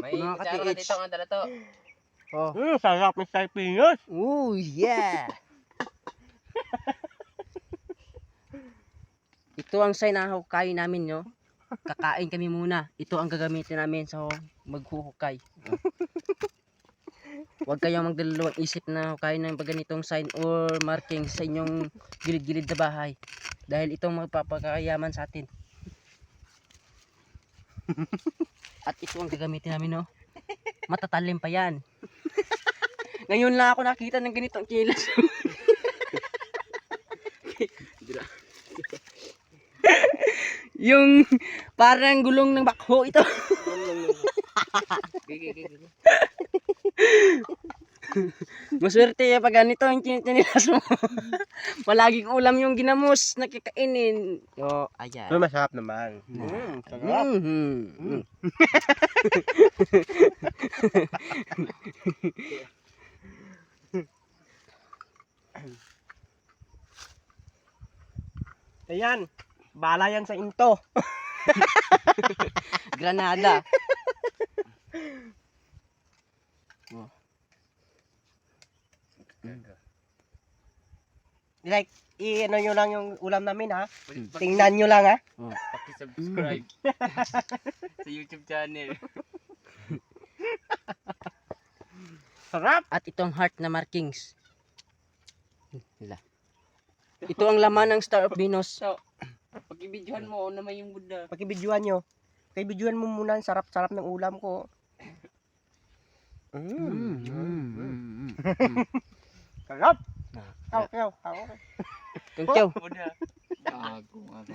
May Mga kutsara ka ka-TH. dito, ang dala to. Oh. Sarap ng Pilipinas. Oh, yeah. Ito ang sign na hukay namin, no? Kakain kami muna. Ito ang gagamitin namin sa maghuhukay. Huwag kayong magdalawang isip na hukayin ng ganitong sign or marking sa inyong gilid-gilid na bahay. Dahil itong magpapakayaman sa atin. At ito ang gagamitin namin, no? Matatalim pa yan. Ngayon lang ako nakita ng ganitong kilos. Yung parang gulong ng bakho ito. Maswerte ya pag ganito ang chinilas mo. Palaging ulam yung ginamos na kikainin. O, ayan. Pero masarap naman. Sarap. Mhm. Ayan. Bala yan sa into. Granada. Like, i-ano nyo lang yung ulam namin ha. Tingnan nyo lang ha. Paki-subscribe sa YouTube channel. Sarap. At itong heart na markings. Hila. Ito ang laman ng Star of Venus. So, pag-ibidyohan mo, naman yung Buddha. Pakibidyohan nyo. Pakibidyohan mo muna ang sarap-sarap ng ulam ko. Sarap. Kaw. Kung tiyaw. Buddha. Gago, ano.